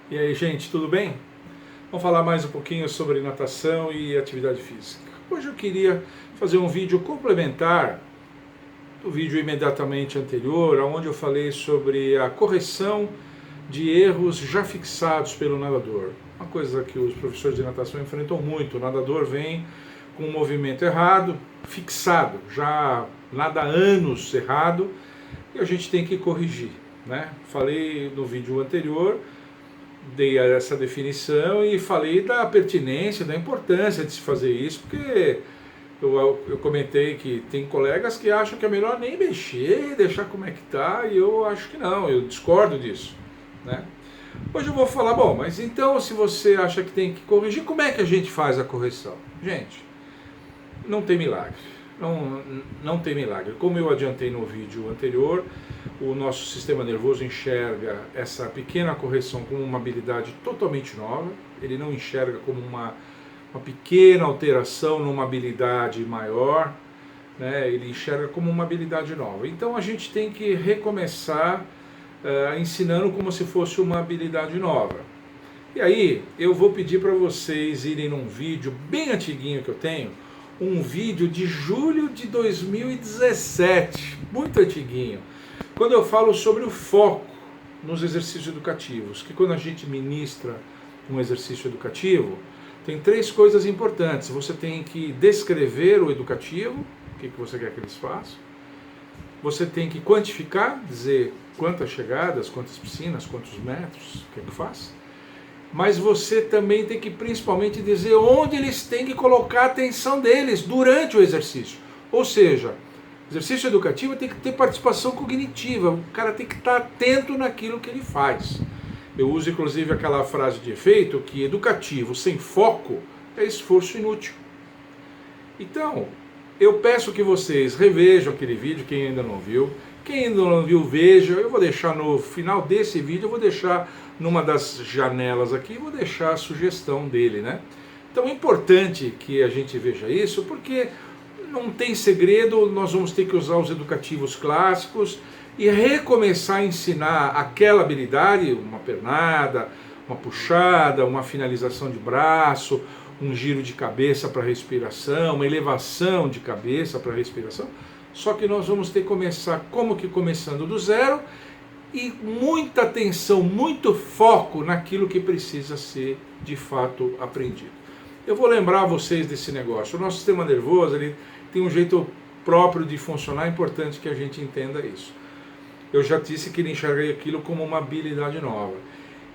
E aí, gente, tudo bem? Vamos falar mais um pouquinho sobre natação e atividade física. Hoje eu queria fazer um vídeo complementar do vídeo imediatamente anterior, onde eu falei sobre a correção de erros já fixados pelo nadador. Uma coisa que os professores de natação enfrentam muito. O nadador vem com um movimento errado, fixado, já nada há anos errado, e a gente tem que corrigir, né? Falei no vídeo anterior, dei essa definição e falei da pertinência, da importância de se fazer isso, porque eu comentei que tem colegas que acham que é melhor nem mexer, deixar como é que está, e eu acho que não, eu discordo disso, né? Hoje eu vou falar, bom, mas então se você acha que tem que corrigir, como é que a gente faz a correção? Gente, não tem milagre. Não tem milagre. Como eu adiantei no vídeo anterior, o nosso sistema nervoso enxerga essa pequena correção como uma habilidade totalmente nova. Ele não enxerga como uma pequena alteração numa habilidade maior, né? Ele enxerga como uma habilidade nova. Então a gente tem que recomeçar ensinando como se fosse uma habilidade nova. E aí eu vou pedir para vocês irem num vídeo bem antiguinho que eu tenho, um vídeo de julho de 2017, muito antiguinho, quando eu falo sobre o foco nos exercícios educativos, que quando a gente ministra um exercício educativo, tem três coisas importantes. Você tem que descrever o educativo, o que você quer que eles façam. Você tem que quantificar, dizer quantas chegadas, quantas piscinas, quantos metros, o que faz. Mas você também tem que principalmente dizer onde eles têm que colocar a atenção deles durante o exercício. Ou seja, o exercício educativo tem que ter participação cognitiva, o cara tem que estar atento naquilo que ele faz. Eu uso inclusive aquela frase de efeito que educativo sem foco é esforço inútil. Então, eu peço que vocês revejam aquele vídeo, quem ainda não viu. Quem ainda não viu, veja. Eu vou deixar no final desse vídeo, eu vou deixar numa das janelas aqui, vou deixar a sugestão dele, né? Então é importante que a gente veja isso, porque não tem segredo, nós vamos ter que usar os educativos clássicos e recomeçar a ensinar aquela habilidade, uma pernada, uma puxada, uma finalização de braço, um giro de cabeça para respiração, uma elevação de cabeça para respiração. Só que nós vamos ter que começar como que começando do zero e muita atenção, muito foco naquilo que precisa ser de fato aprendido. Eu vou lembrar vocês desse negócio. O nosso sistema nervoso ele tem um jeito próprio de funcionar, é importante que a gente entenda isso. Eu já disse que ele enxerga aquilo como uma habilidade nova.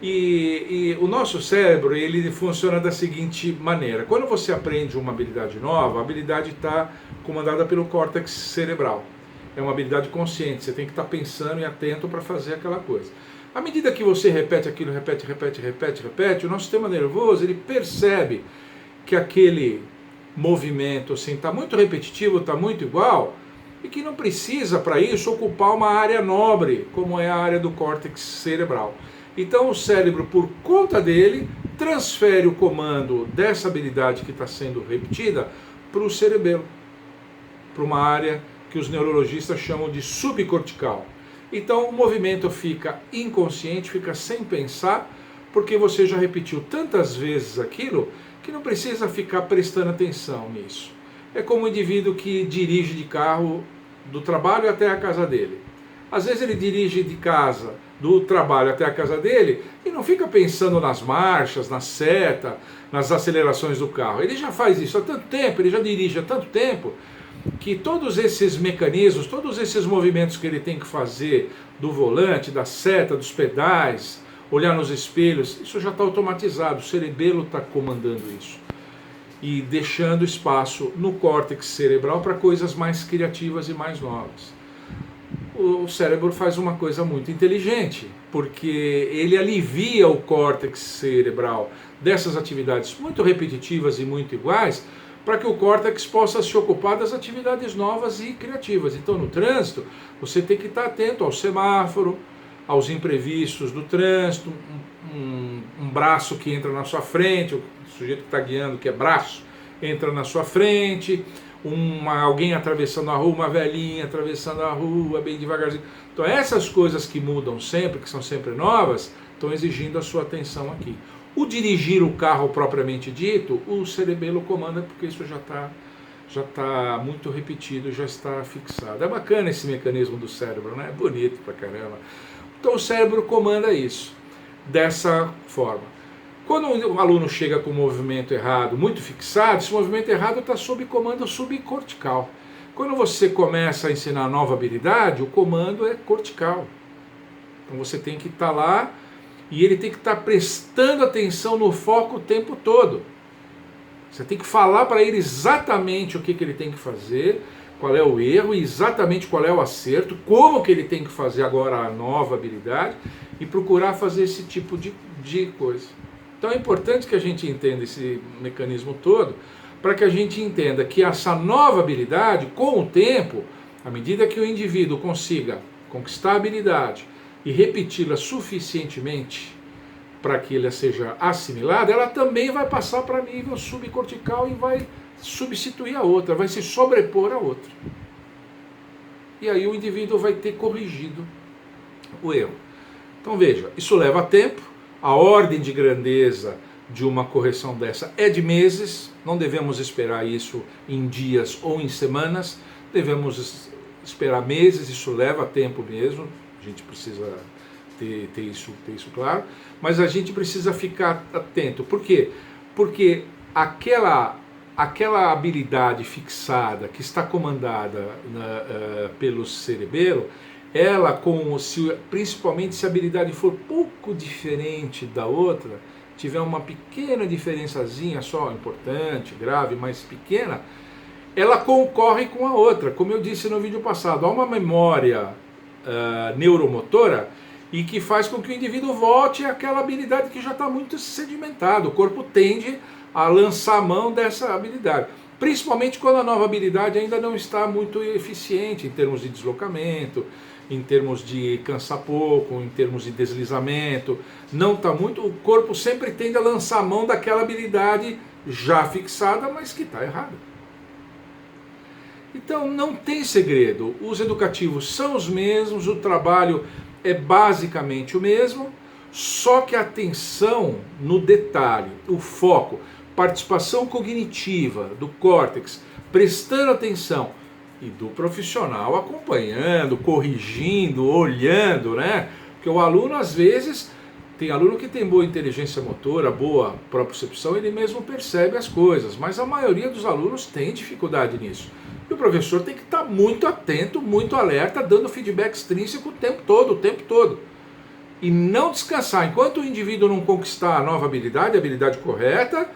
E o nosso cérebro ele funciona da seguinte maneira: quando você aprende uma habilidade nova, a habilidade está comandada pelo córtex cerebral. É uma habilidade consciente, você tem que estar pensando e atento para fazer aquela coisa. À medida que você repete aquilo, repete, o nosso sistema nervoso ele percebe que aquele movimento assim, está muito repetitivo, está muito igual, e que não precisa para isso ocupar uma área nobre, como é a área do córtex cerebral. Então o cérebro, por conta dele, transfere o comando dessa habilidade que está sendo repetida para o cerebelo, para uma área que os neurologistas chamam de subcortical. Então o movimento fica inconsciente, fica sem pensar, porque você já repetiu tantas vezes aquilo que não precisa ficar prestando atenção nisso. É como um indivíduo que dirige de carro do trabalho até a casa dele. Às vezes ele dirige de casa, do trabalho até a casa dele, e não fica pensando nas marchas, na seta, nas acelerações do carro. Ele já faz isso há tanto tempo, ele já dirige há tanto tempo, que todos esses mecanismos, todos esses movimentos que ele tem que fazer do volante, da seta, dos pedais, olhar nos espelhos, isso já está automatizado, o cerebelo está comandando isso. E deixando espaço no córtex cerebral para coisas mais criativas e mais novas. O cérebro faz uma coisa muito inteligente, porque ele alivia o córtex cerebral dessas atividades muito repetitivas e muito iguais, para que o córtex possa se ocupar das atividades novas e criativas. Então, no trânsito, você tem que estar atento ao semáforo, aos imprevistos do trânsito, um braço que entra na sua frente, o sujeito que está guiando, que é braço, entra na sua frente, alguém atravessando a rua, uma velhinha atravessando a rua bem devagarzinho. Então essas coisas que mudam sempre, que são sempre novas, estão exigindo a sua atenção aqui. O dirigir o carro propriamente dito, o cerebelo comanda, porque isso já está muito repetido, já está fixado. É bacana esse mecanismo do cérebro, né? É bonito pra caramba. Então o cérebro comanda isso, dessa forma. Quando o aluno chega com um movimento errado, muito fixado, esse movimento errado está sob comando subcortical. Quando você começa a ensinar nova habilidade, o comando é cortical. Então você tem que estar lá e ele tem que estar prestando atenção no foco o tempo todo. Você tem que falar para ele exatamente o que ele tem que fazer, qual é o erro, exatamente qual é o acerto, como que ele tem que fazer agora a nova habilidade e procurar fazer esse tipo de coisa. Então é importante que a gente entenda esse mecanismo todo, para que a gente entenda que essa nova habilidade, com o tempo, à medida que o indivíduo consiga conquistar a habilidade e repeti-la suficientemente para que ela seja assimilada, ela também vai passar para nível subcortical e vai substituir a outra, vai se sobrepor a outra. E aí o indivíduo vai ter corrigido o erro. Então veja, isso leva tempo, a ordem de grandeza de uma correção dessa é de meses, não devemos esperar isso em dias ou em semanas, devemos esperar meses, isso leva tempo mesmo, a gente precisa ter isso claro, mas a gente precisa ficar atento. Por quê? Porque aquela habilidade fixada que está comandada pelo cerebelo, ela, principalmente se a habilidade for pouco diferente da outra, tiver uma pequena diferençazinha só, importante, grave, mas pequena, ela concorre com a outra. Como eu disse no vídeo passado, há uma memória neuromotora e que faz com que o indivíduo volte àquela habilidade que já está muito sedimentada. O corpo tende a lançar a mão dessa habilidade, principalmente quando a nova habilidade ainda não está muito eficiente em termos de deslocamento, em termos de cansar pouco, em termos de deslizamento, não está muito, o corpo sempre tende a lançar a mão daquela habilidade já fixada, mas que está errada. Então não tem segredo, os educativos são os mesmos, o trabalho é basicamente o mesmo, só que a atenção no detalhe, o foco, participação cognitiva do córtex, prestando atenção, e do profissional acompanhando, corrigindo, olhando, né? Porque o aluno, às vezes, tem aluno que tem boa inteligência motora, boa propriocepção, ele mesmo percebe as coisas, mas a maioria dos alunos tem dificuldade nisso. E o professor tem que estar muito atento, muito alerta, dando feedback extrínseco o tempo todo. E não descansar. Enquanto o indivíduo não conquistar a nova habilidade, a habilidade correta,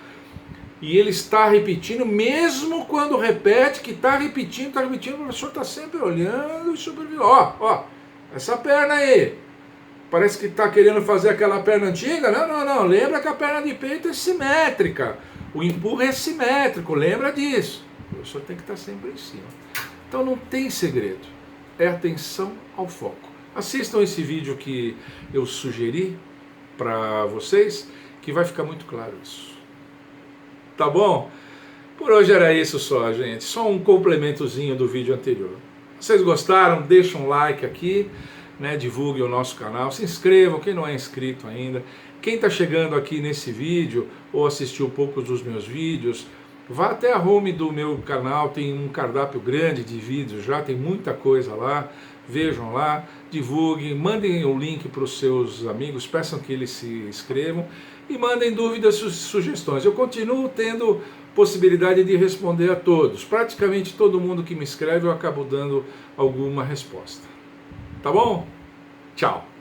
e ele está repetindo, mesmo quando repete, que está repetindo, o professor está sempre olhando e supervisando. Ó, essa perna aí, parece que está querendo fazer aquela perna antiga. Não, lembra que a perna de peito é simétrica, o empurro é simétrico, lembra disso. O professor tem que estar sempre em cima. Então não tem segredo, é atenção ao foco. Assistam esse vídeo que eu sugeri para vocês, que vai ficar muito claro isso. Tá bom? Por hoje era isso só, gente. Só um complementozinho do vídeo anterior. Vocês gostaram? Deixem um like aqui, né? Divulguem o nosso canal. Se inscrevam, quem não é inscrito ainda. Quem está chegando aqui nesse vídeo ou assistiu poucos dos meus vídeos, vá até a home do meu canal. Tem um cardápio grande de vídeos já, tem muita coisa lá. Vejam lá, divulguem, mandem o link para os seus amigos, peçam que eles se inscrevam e mandem dúvidas e sugestões. Eu continuo tendo possibilidade de responder a todos. Praticamente todo mundo que me escreve eu acabo dando alguma resposta. Tá bom? Tchau!